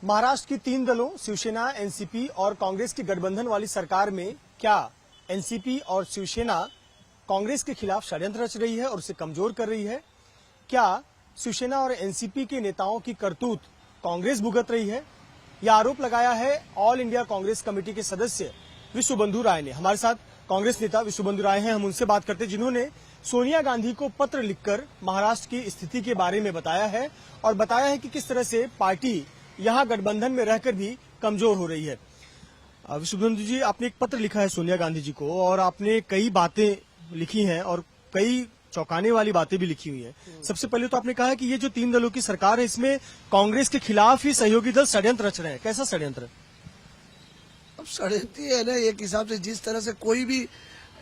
महाराष्ट्र की तीन दलों शिवसेना, एनसीपी और कांग्रेस की गठबंधन वाली सरकार में क्या एनसीपी और शिवसेना कांग्रेस के खिलाफ षड्यंत्र रच रही है और उसे कमजोर कर रही है? क्या शिवसेना और एनसीपी के नेताओं की करतूत कांग्रेस भुगत रही है? यह आरोप लगाया है ऑल इंडिया कांग्रेस कमेटी के सदस्य विश्वबंधु राय ने। हमारे साथ कांग्रेस नेता विश्वबंधु राय हैं, हम उनसे बात करते हैं, जिन्होंने सोनिया गांधी को पत्र लिखकर महाराष्ट्र की स्थिति के बारे में बताया है और बताया है कि किस तरह से पार्टी यहां गठबंधन में रहकर भी कमजोर हो रही है। विश्वबंधु जी, आपने एक पत्र लिखा है सोनिया गांधी जी को और आपने कई बातें लिखी हैं और कई चौंकाने वाली बातें भी लिखी हुई है। सबसे पहले तो आपने कहा है कि ये जो तीन दलों की सरकार है, इसमें कांग्रेस के खिलाफ ही सहयोगी दल षड्यंत्र रच रहे हैं। कैसा षड्यंत्र? अब षड्यंत्र है ना, एक हिसाब से जिस तरह से कोई भी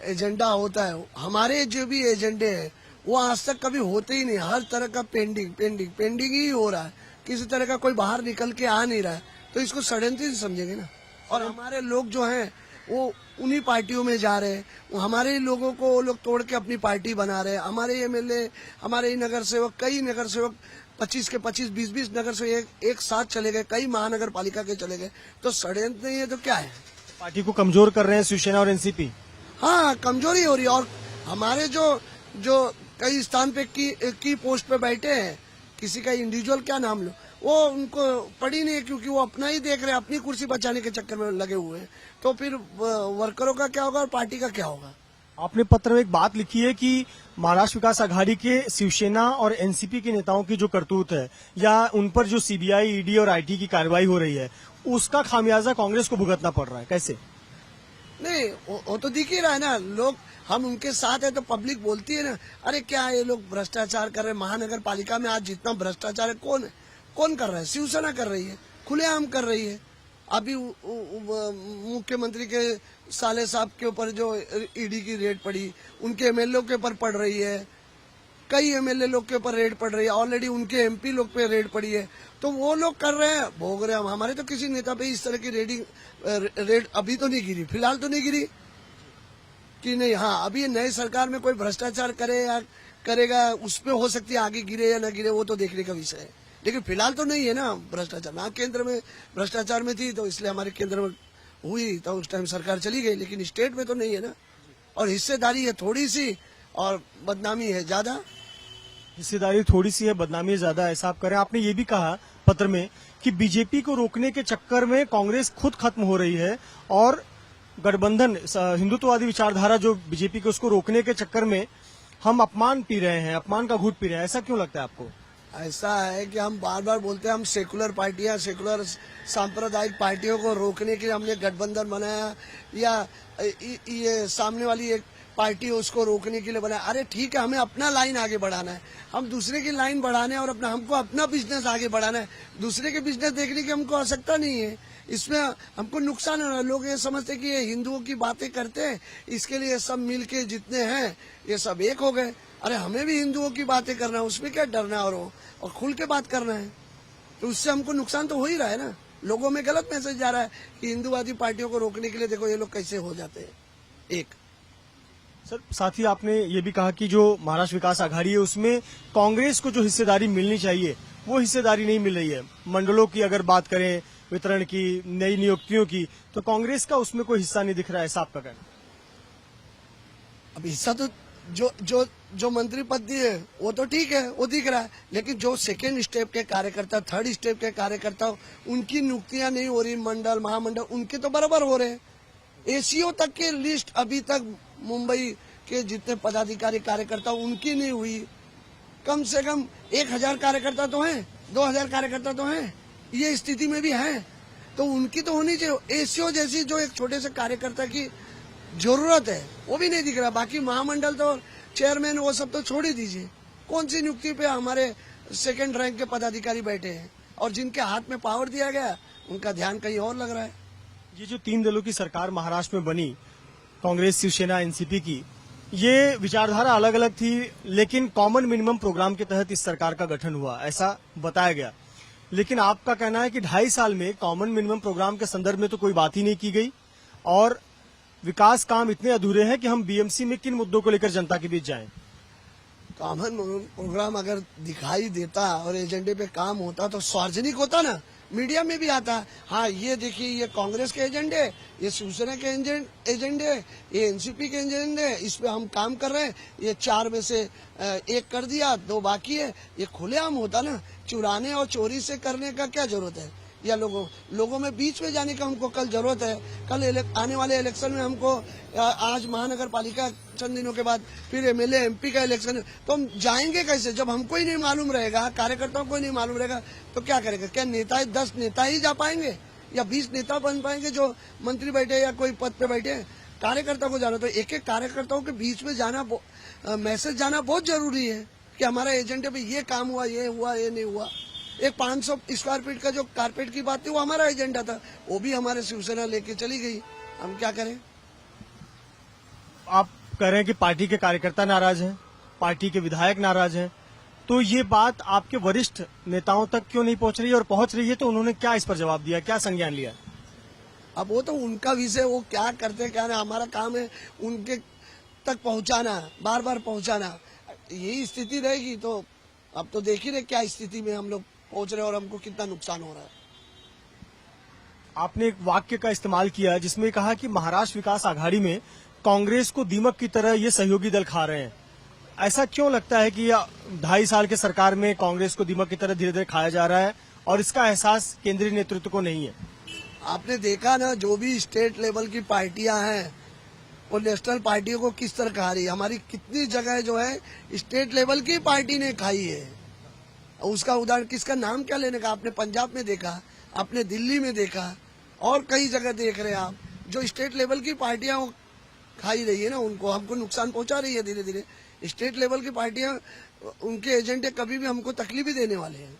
एजेंडा होता है, हमारे जो भी एजेंडे हैं वो आज तक कभी होते ही नहीं। हर तरह का पेंडिंग ही हो रहा है, किसी तरह का कोई बाहर निकल के आ नहीं रहा है, तो इसको षड्यंत्र ही समझेंगे ना। और हमारे लोग जो हैं वो उन्हीं पार्टियों में जा रहे हैं, वो हमारे ही लोगों को वो लोग तोड़ के अपनी पार्टी बना रहे हैं। हमारे एमएलए, हमारे ही नगर सेवक, कई नगर सेवक 25 के 25, 20 नगर से एक साथ चले गए, कई महानगर पालिका के चले गए। तो षड्यंत्र नहीं है तो क्या है? पार्टी को कमजोर कर रहे हैं शिवसेना और एनसीपी। हाँ, कमजोरी हो रही है। और हमारे जो कई स्थान पे की पोस्ट पे बैठे हैं, किसी का इंडिविजुअल क्या नाम लो, वो उनको पड़ी नहीं है, क्योंकि वो अपना ही देख रहे हैं, अपनी कुर्सी बचाने के चक्कर में लगे हुए हैं। तो फिर वर्करों का क्या होगा और पार्टी का क्या होगा? आपने पत्र में एक बात लिखी है कि महाराष्ट्र विकास आघाड़ी के शिवसेना और एनसीपी के नेताओं की जो करतूत है या उन पर जो सीबीआई, ईडी और आईटी की कार्रवाई हो रही है, उसका खामियाजा कांग्रेस को भुगतना पड़ रहा है। कैसे? नहीं, वो तो दिख ही रहा है ना। लोग, हम उनके साथ है तो पब्लिक बोलती है ना, अरे क्या ये लोग भ्रष्टाचार कर रहे हैं। महानगर पालिका में आज जितना भ्रष्टाचार है, कौन कर रहा है? शिवसेना कर रही है, खुलेआम कर रही है। अभी मुख्यमंत्री के साले साहब के ऊपर जो ईडी की रेड पड़ी, उनके एमएलए के ऊपर पड़ रही है, कई एमएलए लोग के ऊपर रेड पड़ रही है, ऑलरेडी उनके एमपी लोग पे रेड पड़ी है। तो वो लोग कर रहे हैं, भोग रहे हैं। हमारे तो किसी नेता पे इस तरह की रेड अभी तो नहीं गिरी, फिलहाल तो नहीं गिरी कि नहीं। हाँ, अभी नई सरकार में कोई भ्रष्टाचार करे या करेगा, उस पर हो सकती है आगे गिरे या न गिरे, वो तो देखने का विषय है। लेकिन फिलहाल तो नहीं है ना भ्रष्टाचार। ना केंद्र में भ्रष्टाचार में थी तो इसलिए हमारे केंद्र में हुई तो उस टाइम सरकार चली गई, लेकिन स्टेट में तो नहीं है ना। और हिस्सेदारी है थोड़ी सी और बदनामी है ज्यादा। हिस्सेदारी थोड़ी सी है, बदनामी ज्यादा, ऐसा आप करें। आपने ये भी कहा पत्र में कि बीजेपी को रोकने के चक्कर में कांग्रेस खुद खत्म हो रही है और गठबंधन हिंदुत्ववादी विचारधारा जो बीजेपी के, उसको रोकने के चक्कर में हम अपमान पी रहे हैं, अपमान का घूंट पी रहे हैं। ऐसा क्यों लगता है आपको? ऐसा है कि हम बार बार बोलते हैं हम सेकुलर पार्टियां, सेकुलर सांप्रदायिक पार्टियों को रोकने के लिए हमने गठबंधन बनाया, या ये सामने वाली एक पार्टी उसको रोकने के लिए बनाया। अरे ठीक है, हमें अपना लाइन आगे बढ़ाना है, हम दूसरे की लाइन बढ़ाने और हमको अपना बिजनेस आगे बढ़ाना है। दूसरे के बिजनेस देखने की हमको आवश्यकता नहीं है, इसमें हमको नुकसान हो रहा है। लोग ये समझते कि ये हिंदुओं की बातें करते हैं, इसके लिए सब मिल के जितने हैं ये सब एक हो गए। अरे हमें भी हिंदुओं की बातें करना है, उसमें क्या डरना है, और खुल के बात करना है। तो उससे हमको नुकसान तो हो ही रहा है ना। लोगों में गलत मैसेज जा रहा है कि हिंदूवादी पार्टियों को रोकने के लिए देखो ये लोग कैसे हो जाते हैं एक। सर, साथ ही आपने ये भी कहा कि जो महाराष्ट्र विकास आघाड़ी है उसमें कांग्रेस को जो हिस्सेदारी मिलनी चाहिए वो हिस्सेदारी नहीं मिल रही है। मंडलों की अगर बात करें, वितरण की, नई नियुक्तियों की, तो कांग्रेस का उसमें कोई हिस्सा नहीं दिख रहा है, ऐसा आपका कहना? अब हिस्सा तो जो मंत्री पद दिए वो तो ठीक है, वो दिख रहा है, लेकिन जो सेकेंड स्टेप के कार्यकर्ता, थर्ड स्टेप के कार्यकर्ता, उनकी नियुक्तियां नहीं हो रही। मंडल, महामंडल उनके तो बराबर हो रहे हैं। एसीओ तक की लिस्ट अभी तक मुंबई के जितने पदाधिकारी कार्यकर्ता उनकी नहीं हुई। कम से कम 1000 कार्यकर्ता तो हैं, 2000 कार्यकर्ता तो हैं, ये स्थिति में भी है, तो उनकी तो होनी चाहिए। एसीओ जैसी जो एक छोटे से कार्यकर्ता की जरूरत है वो भी नहीं दिख रहा। बाकी महामंडल तो चेयरमैन वो सब तो छोड़ ही दीजिए। कौन सी नियुक्ति पे हमारे सेकंड रैंक के पदाधिकारी बैठे हैं, और जिनके हाथ में पावर दिया गया उनका ध्यान कहीं और लग रहा है। ये जो तीन दलों की सरकार महाराष्ट्र में बनी, कांग्रेस, शिवसेना, एनसीपी की, ये विचारधारा अलग अलग थी, लेकिन कॉमन मिनिमम प्रोग्राम के तहत इस सरकार का गठन हुआ, ऐसा बताया गया। लेकिन आपका कहना है कि 2.5 साल में कॉमन मिनिमम प्रोग्राम के संदर्भ में तो कोई बात ही नहीं की गई और विकास काम इतने अधूरे हैं कि हम बीएमसी में किन मुद्दों को लेकर जनता के बीच जाएं? कॉमन प्रोग्राम अगर दिखाई देता और एजेंडे पे काम होता तो सार्वजनिक होता ना। मीडिया में भी आता है, हाँ ये देखिए ये कांग्रेस के एजेंडे, ये शिवसेना के एजेंडे, ये एनसीपी के एजेंडे, इस पे हम काम कर रहे हैं, ये 4 में से 1 कर दिया, 2 बाकी है। ये खुलेआम होता ना, चुराने और चोरी से करने का क्या जरूरत है, या लोगों में बीच में जाने का हमको कल जरूरत है। कल आने वाले इलेक्शन में हमको आज महानगर पालिका चंद दिनों के बाद फिर एमएलए एमपी का इलेक्शन, तो हम जाएंगे कैसे जब हमको ही नहीं मालूम रहेगा, कार्यकर्ताओं को ही नहीं मालूम रहेगा, तो क्या करेगा? क्या नेता 10 नेता ही जा पाएंगे या 20 नेता बन पाएंगे जो मंत्री बैठे या कोई पद पे बैठे? कार्यकर्ता को जाना, तो एक एक कार्यकर्ताओं के बीच में जाना, मैसेज जाना बहुत जरूरी है कि हमारा एजेंडे पे ये काम हुआ, ये हुआ, ये नहीं हुआ। एक 500 स्क्वायर फीट का जो कारपेट की बात थी वो हमारा एजेंडा था, वो भी हमारे शिवसेना लेके चली गई, हम क्या करें? आप कह रहे हैं कि पार्टी के कार्यकर्ता नाराज हैं, पार्टी के विधायक नाराज हैं, तो ये बात आपके वरिष्ठ नेताओं तक क्यों नहीं पहुंच रही है, और पहुंच रही है तो उन्होंने क्या इस पर जवाब दिया, क्या संज्ञान लिया? अब वो तो उनका विषय, वो क्या करते क्या नहीं, हमारा काम है उनके तक पहुंचाना, बार बार पहुंचाना। यही स्थिति रहेगी तो अब तो देख ही रहे क्या स्थिति में हम लोग पहुंच रहे हैं और हमको कितना नुकसान हो रहा है। आपने एक वाक्य का इस्तेमाल किया जिसमें कहा कि महाराष्ट्र विकास आघाड़ी में कांग्रेस को दीमक की तरह ये सहयोगी दल खा रहे हैं। ऐसा क्यों लगता है कि 2.5 साल के सरकार में कांग्रेस को दीमक की तरह धीरे धीरे खाया जा रहा है और इसका एहसास केंद्रीय नेतृत्व को नहीं है? आपने देखा ना, जो भी स्टेट लेवल की पार्टियां हैं वो नेशनल पार्टियों को किस तरह खा रही है। हमारी कितनी जगह जो है स्टेट लेवल की पार्टी ने खाई है। उसका उदाहरण किसका नाम क्या लेने का, आपने पंजाब में देखा, आपने दिल्ली में देखा, और कई जगह देख रहे हैं आप, जो स्टेट लेवल की पार्टियां वो खाई रही है ना, उनको हमको नुकसान पहुंचा रही है धीरे धीरे। स्टेट लेवल की पार्टियां, उनके एजेंडे कभी भी हमको तकलीफ ही देने वाले हैं।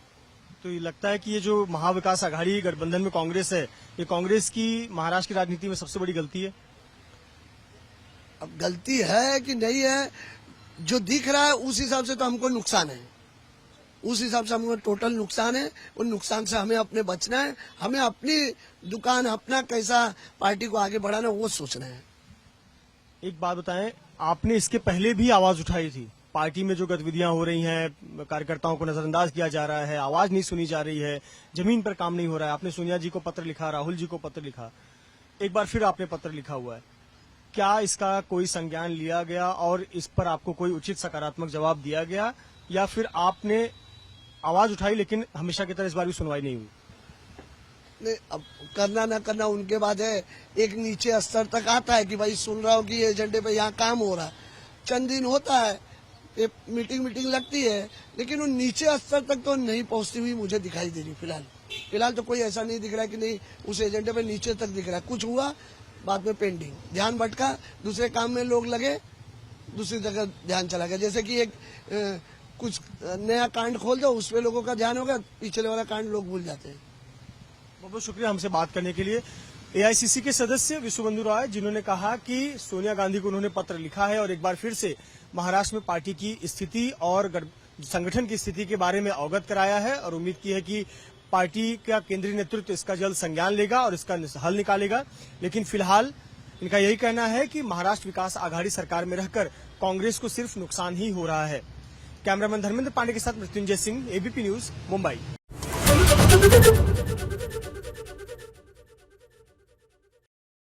तो ये लगता है कि ये जो महाविकास आघाड़ी गठबंधन में कांग्रेस है, ये कांग्रेस की महाराष्ट्र की राजनीति में सबसे बड़ी गलती है। अब गलती है कि नहीं है, जो दिख रहा है उस हिसाब से तो हमको नुकसान है, उस हिसाब से हमको टोटल नुकसान है। उन नुकसान से हमें अपने बचना है, हमें अपनी दुकान, अपना कैसा पार्टी को आगे बढ़ाना वो सोचना है। एक बात बताएं, आपने इसके पहले भी आवाज उठाई थी, पार्टी में जो गतिविधियां हो रही हैं, कार्यकर्ताओं को नजरअंदाज किया जा रहा है, आवाज नहीं सुनी जा रही है, जमीन पर काम नहीं हो रहा है। आपने सोनिया जी को पत्र लिखा, राहुल जी को पत्र लिखा, एक बार फिर आपने पत्र लिखा हुआ है। क्या इसका कोई संज्ञान लिया गया और इस पर आपको कोई उचित सकारात्मक जवाब दिया गया, या फिर आपने आवाज उठाई लेकिन हमेशा की तरह इस बार भी सुनवाई नहीं हुई? नहीं, अब करना ना करना उनके बाद है। एक नीचे स्तर तक आता है कि भाई सुन रहा हूँ कि ये एजेंडे पे यहाँ काम हो रहा है, चंद दिन होता है, ये मीटिंग लगती है, लेकिन वो नीचे स्तर तक तो नहीं पहुंचती हुई मुझे दिखाई दे रही। फिलहाल तो कोई ऐसा नहीं दिख रहा है कि नहीं उस एजेंडे पे नीचे तक दिख रहा है। कुछ हुआ, बाद में पेंडिंग, ध्यान भटका, दूसरे काम में लोग लगे, दूसरी जगह ध्यान चला गया। जैसे कि एक कुछ नया कांड खोल दो, उसमें लोगों का ध्यान होगा, पिछले वाला कांड लोग भूल जाते हैं। बहुत बहुत शुक्रिया हमसे बात करने के लिए। एआईसीसी के सदस्य विश्वबंधु राय, जिन्होंने कहा कि सोनिया गांधी को उन्होंने पत्र लिखा है और एक बार फिर से महाराष्ट्र में पार्टी की स्थिति और संगठन की स्थिति के बारे में अवगत कराया है, और उम्मीद की है कि पार्टी का केंद्रीय नेतृत्व इसका जल्द संज्ञान लेगा और इसका हल निकालेगा। लेकिन फिलहाल इनका यही कहना है कि महाराष्ट्र विकास आघाड़ी सरकार में रहकर कांग्रेस को सिर्फ नुकसान ही हो रहा है। कैमरामैन धर्मेंद्र पांडे के साथ मृत्युंजय सिंह, एबीपी न्यूज, मुंबई।